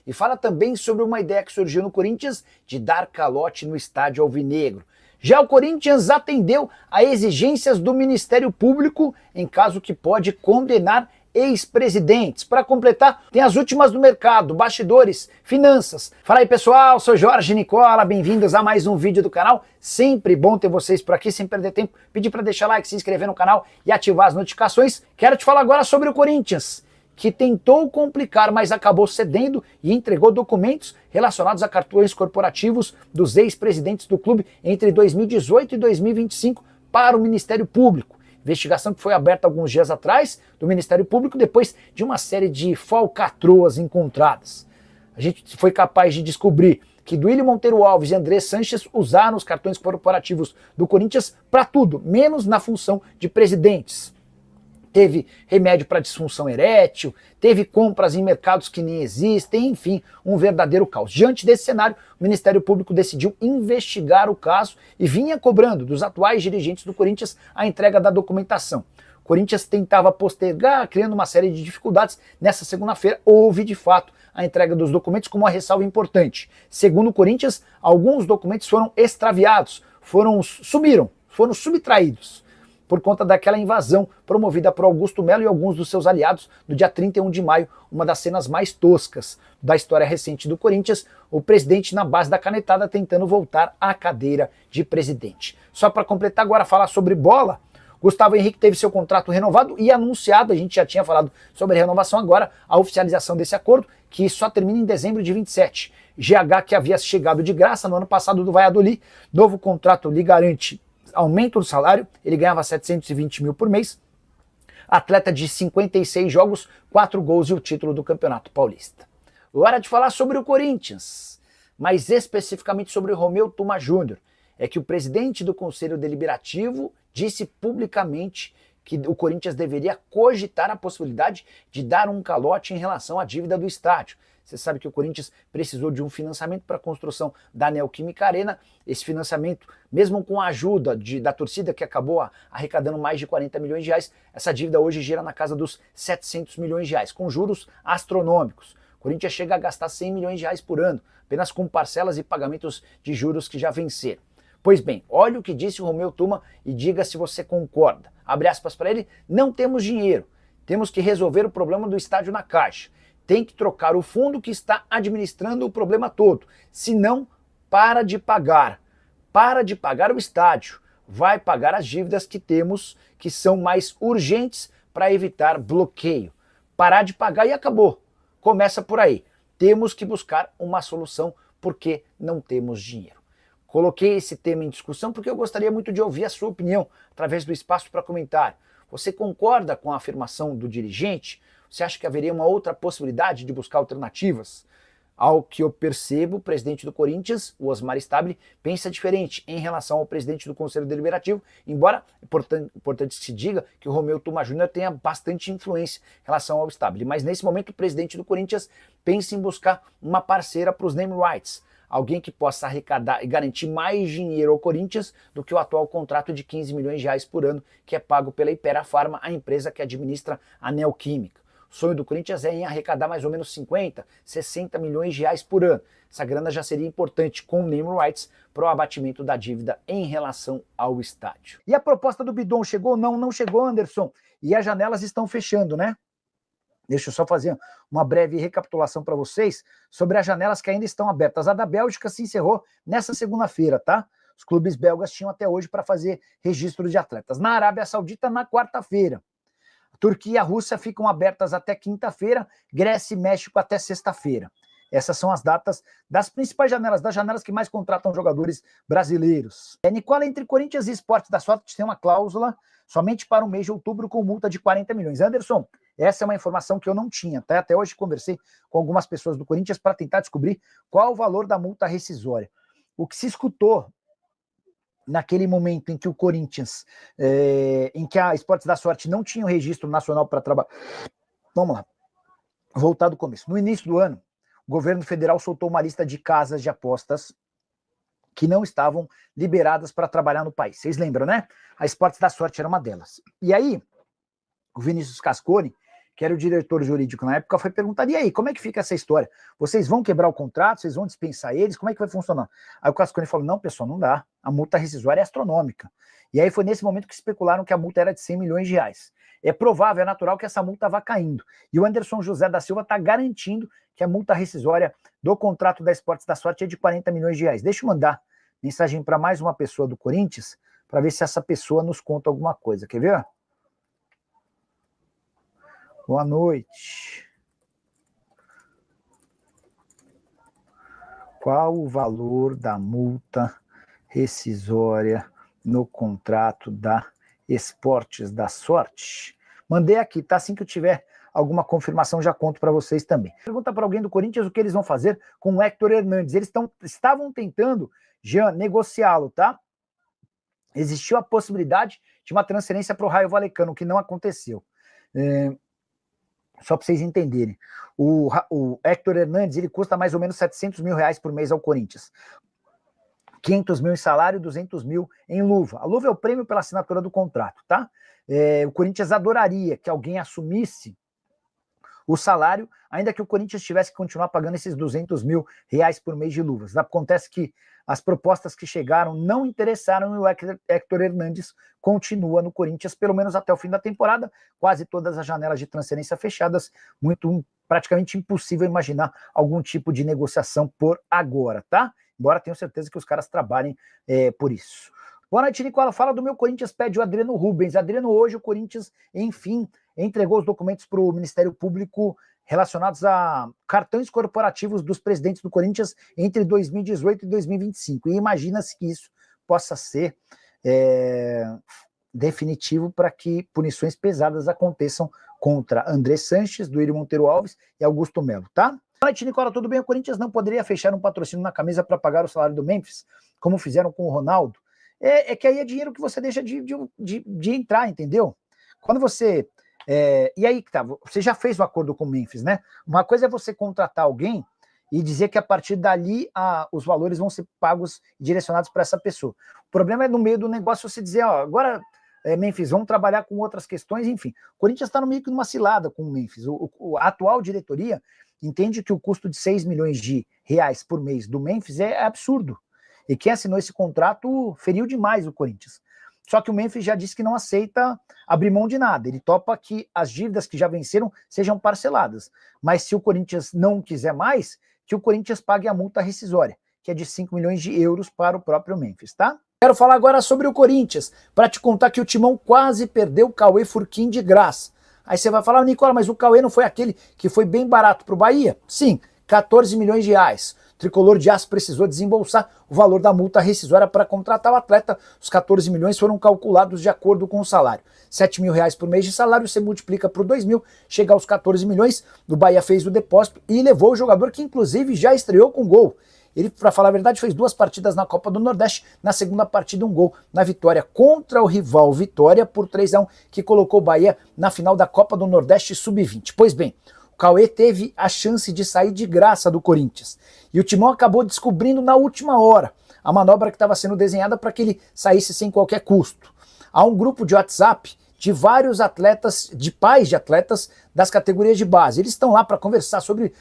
e fala também sobre uma ideia que surgiu no Corinthians de dar calote no estádio alvinegro. Já o Corinthians atendeu a exigências do Ministério Público em caso que pode condenar ex-presidentes. Para completar, tem as últimas do mercado, bastidores, finanças. Fala aí pessoal, sou Jorge Nicola, bem-vindos a mais um vídeo do canal. Sempre bom ter vocês por aqui, sem perder tempo. Pedir para deixar like, se inscrever no canal e ativar as notificações. Quero te falar agora sobre o Corinthians, que tentou complicar, mas acabou cedendo e entregou documentos relacionados a cartões corporativos dos ex-presidentes do clube entre 2018 e 2025 para o Ministério Público. Investigação que foi aberta alguns dias atrás do Ministério Público depois de uma série de falcatruas encontradas. A gente foi capaz de descobrir que Duílio Monteiro Alves e André Sanches usaram os cartões corporativos do Corinthians para tudo, menos na função de presidentes. Teve remédio para disfunção erétil, teve compras em mercados que nem existem, enfim, um verdadeiro caos. Diante desse cenário, o Ministério Público decidiu investigar o caso e vinha cobrando dos atuais dirigentes do Corinthians a entrega da documentação. O Corinthians tentava postergar, criando uma série de dificuldades. Nessa segunda-feira, houve de fato a entrega dos documentos com uma ressalva importante. Segundo o Corinthians, alguns documentos foram extraviados, sumiram, foram subtraídos por conta daquela invasão promovida por Augusto Melo e alguns dos seus aliados no dia 31 de maio, uma das cenas mais toscas da história recente do Corinthians, o presidente na base da canetada tentando voltar à cadeira de presidente. Só para completar agora, falar sobre bola, Gustavo Henrique teve seu contrato renovado e anunciado, a gente já tinha falado sobre a renovação, agora a oficialização desse acordo, que só termina em dezembro de 27. GH, que havia chegado de graça no ano passado do Valladolid, novo contrato lhe garante aumento do salário, ele ganhava 720 mil por mês, atleta de 56 jogos, 4 gols e o título do Campeonato Paulista. Hora de falar sobre o Corinthians, mas especificamente sobre o Romeu Tuma Júnior. É que o presidente do Conselho Deliberativo disse publicamente que o Corinthians deveria cogitar a possibilidade de dar um calote em relação à dívida do estádio. Você sabe que o Corinthians precisou de um financiamento para a construção da Neoquímica Arena. Esse financiamento, mesmo com a ajuda da torcida, que acabou arrecadando mais de 40 milhões de reais, essa dívida hoje gira na casa dos 700 milhões de reais, com juros astronômicos. O Corinthians chega a gastar 100 milhões de reais por ano, apenas com parcelas e pagamentos de juros que já venceram. Pois bem, olha o que disse o Romeu Tuma e diga se você concorda. Abre aspas para ele: não temos dinheiro, temos que resolver o problema do estádio na Caixa. Tem que trocar o fundo que está administrando o problema todo. Senão, para de pagar. Para de pagar o estádio. Vai pagar as dívidas que temos, que são mais urgentes para evitar bloqueio. Parar de pagar e acabou. Começa por aí. Temos que buscar uma solução porque não temos dinheiro. Coloquei esse tema em discussão porque eu gostaria muito de ouvir a sua opinião através do espaço para comentário. Você concorda com a afirmação do dirigente? Você acha que haveria uma outra possibilidade de buscar alternativas? Ao que eu percebo, o presidente do Corinthians, o Osmar Stabile, pensa diferente em relação ao presidente do Conselho Deliberativo, embora é importante que se diga que o Romeu Tuma Júnior tenha bastante influência em relação ao Stabile. Mas nesse momento o presidente do Corinthians pensa em buscar uma parceira para os name rights, alguém que possa arrecadar e garantir mais dinheiro ao Corinthians do que o atual contrato de 15 milhões de reais por ano que é pago pela Hypera Pharma, a empresa que administra a Neoquímica. O sonho do Corinthians é em arrecadar mais ou menos 50, 60 milhões de reais por ano. Essa grana já seria importante com name rights para o abatimento da dívida em relação ao estádio. E a proposta do Bidon chegou? Não, não chegou, Anderson. E as janelas estão fechando, né? Deixa eu só fazer uma breve recapitulação para vocês sobre as janelas que ainda estão abertas. A da Bélgica se encerrou nessa segunda-feira, tá? Os clubes belgas tinham até hoje para fazer registro de atletas. Na Arábia Saudita, na quarta-feira. Turquia e a Rússia ficam abertas até quinta-feira, Grécia e México até sexta-feira. Essas são as datas das principais janelas, das janelas que mais contratam jogadores brasileiros. Nicola, entre Corinthians e Sport da Sorte tem uma cláusula somente para o mês de outubro com multa de 40 milhões. Anderson, essa é uma informação que eu não tinha, tá? Até hoje conversei com algumas pessoas do Corinthians para tentar descobrir qual o valor da multa rescisória. O que se escutou naquele momento em que o Corinthians, em que a Esportes da Sorte não tinha o registro nacional para trabalhar. Vamos lá, voltar do começo. No início do ano, o governo federal soltou uma lista de casas de apostas que não estavam liberadas para trabalhar no país. Vocês lembram, né? A Esportes da Sorte era uma delas. E aí, o Vinícius Cascone, que era o diretor jurídico na época, foi perguntado, e aí, como é que fica essa história? Vocês vão quebrar o contrato? Vocês vão dispensar eles? Como é que vai funcionar? Aí o Cascone falou, não, pessoal, não dá. A multa rescisória é astronômica. E aí foi nesse momento que especularam que a multa era de 100 milhões de reais. É provável, é natural que essa multa vá caindo. E o Anderson José da Silva está garantindo que a multa rescisória do contrato da Esportes da Sorte é de 40 milhões de reais. Deixa eu mandar mensagem para mais uma pessoa do Corinthians, para ver se essa pessoa nos conta alguma coisa. Quer ver? Boa noite. Qual o valor da multa rescisória no contrato da Esportes da Sorte? Mandei aqui, tá? Assim que eu tiver alguma confirmação, já conto para vocês também. Pergunta para alguém do Corinthians o que eles vão fazer com o Héctor Hernandes. Eles estavam tentando, Jean, negociá-lo, tá? Existiu a possibilidade de uma transferência para o Raio Vallecano, que não aconteceu. Só para vocês entenderem. O Héctor Hernandes, ele custa mais ou menos 700 mil reais por mês ao Corinthians. 500 mil em salário, 200 mil em luva. A luva é o prêmio pela assinatura do contrato, tá? O Corinthians adoraria que alguém assumisse o salário, ainda que o Corinthians tivesse que continuar pagando esses 200 mil reais por mês de luvas. Acontece que as propostas que chegaram não interessaram e o Héctor Hernandes continua no Corinthians, pelo menos até o fim da temporada, quase todas as janelas de transferência fechadas, praticamente impossível imaginar algum tipo de negociação por agora, tá? Embora tenho certeza que os caras trabalhem por isso. Boa noite, Nicola. Fala do meu Corinthians, pede o Adriano Rubens. Adriano, hoje o Corinthians, enfim, entregou os documentos para o Ministério Público relacionados a cartões corporativos dos presidentes do Corinthians entre 2018 e 2025. E imagina-se que isso possa ser definitivo para que punições pesadas aconteçam contra André Sanches, Duírio Monteiro Alves e Augusto Melo, tá? Boa noite, Nicola, tudo bem? O Corinthians não poderia fechar um patrocínio na camisa para pagar o salário do Memphis, como fizeram com o Ronaldo? É que aí é dinheiro que você deixa de entrar, entendeu? Quando você... e aí que tá, você já fez o acordo com o Memphis, né? Uma coisa é você contratar alguém e dizer que a partir dali os valores vão ser pagos e direcionados para essa pessoa. O problema é no meio do negócio você dizer, ó, agora, Memphis, vamos trabalhar com outras questões, enfim. O Corinthians está no meio que numa cilada com o Memphis. A atual diretoria entende que o custo de 6 milhões de reais por mês do Memphis é absurdo. E quem assinou esse contrato feriu demais o Corinthians. Só que o Memphis já disse que não aceita abrir mão de nada. Ele topa que as dívidas que já venceram sejam parceladas. Mas se o Corinthians não quiser mais, que o Corinthians pague a multa rescisória, que é de 5 milhões de euros para o próprio Memphis, tá? Quero falar agora sobre o Corinthians, para te contar que o Timão quase perdeu o Cauê Furquim de graça. Aí você vai falar, Nicola, mas o Cauê não foi aquele que foi bem barato para o Bahia? Sim, 14 milhões de reais. O Tricolor de Aço precisou desembolsar o valor da multa rescisória para contratar o atleta. Os 14 milhões foram calculados de acordo com o salário. 7 mil reais por mês de salário, você multiplica por 2 mil, chega aos 14 milhões. O Bahia fez o depósito e levou o jogador que inclusive já estreou com gol. Ele, para falar a verdade, fez 2 partidas na Copa do Nordeste. Na segunda partida, um gol na vitória contra o rival Vitória por 3-1, que colocou o Bahia na final da Copa do Nordeste Sub-20. Pois bem, o Cauê teve a chance de sair de graça do Corinthians. E o Timão acabou descobrindo na última hora a manobra que estava sendo desenhada para que ele saísse sem qualquer custo. Há um grupo de WhatsApp de vários atletas, de pais de atletas das categorias de base. Eles estão lá para conversar sobre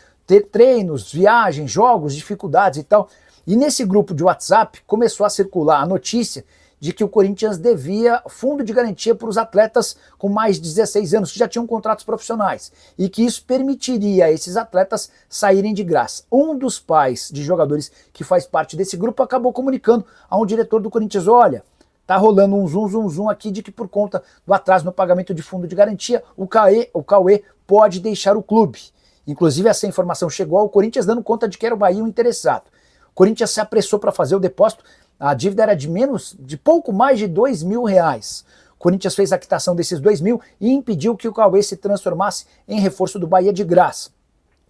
treinos, viagens, jogos, dificuldades e tal. E nesse grupo de WhatsApp começou a circular a notícia de que o Corinthians devia fundo de garantia para os atletas com mais de 16 anos que já tinham contratos profissionais e que isso permitiria a esses atletas saírem de graça. Um dos pais de jogadores que faz parte desse grupo acabou comunicando a um diretor do Corinthians, olha, tá rolando um zum aqui de que por conta do atraso no pagamento de fundo de garantia, o Cauê pode deixar o clube. Inclusive essa informação chegou ao Corinthians dando conta de que era o Bahia o interessado. O Corinthians se apressou para fazer o depósito. A dívida era de pouco mais de 2 mil reais. O Corinthians fez a quitação desses 2 mil e impediu que o Cauê se transformasse em reforço do Bahia de graça.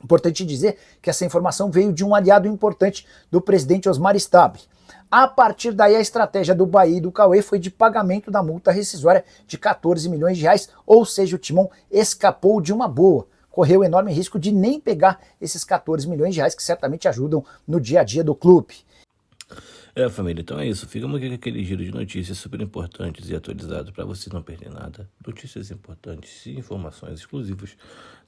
Importante dizer que essa informação veio de um aliado importante do presidente Osmar Stabile. A partir daí, a estratégia do Bahia e do Cauê foi de pagamento da multa rescisória de 14 milhões de reais, ou seja, o Timão escapou de uma boa. Correu o enorme risco de nem pegar esses 14 milhões de reais que certamente ajudam no dia a dia do clube. Família, então é isso. Ficamos aqui com aquele giro de notícias super importantes e atualizados para você não perder nada. Notícias importantes e informações exclusivas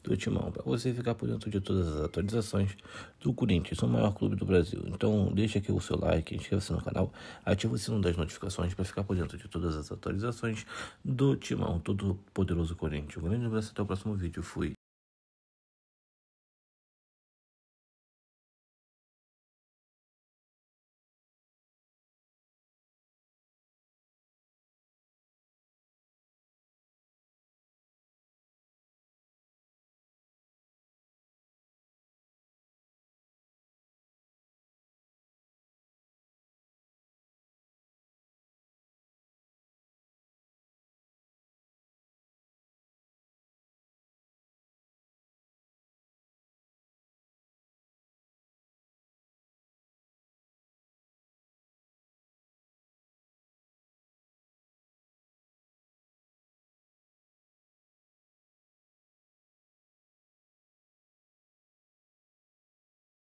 do Timão, para você ficar por dentro de todas as atualizações do Corinthians, o maior clube do Brasil. Então deixa aqui o seu like, inscreva-se no canal, ativa o sino das notificações para ficar por dentro de todas as atualizações do Timão, todo poderoso Corinthians. Um grande abraço, até o próximo vídeo. Fui.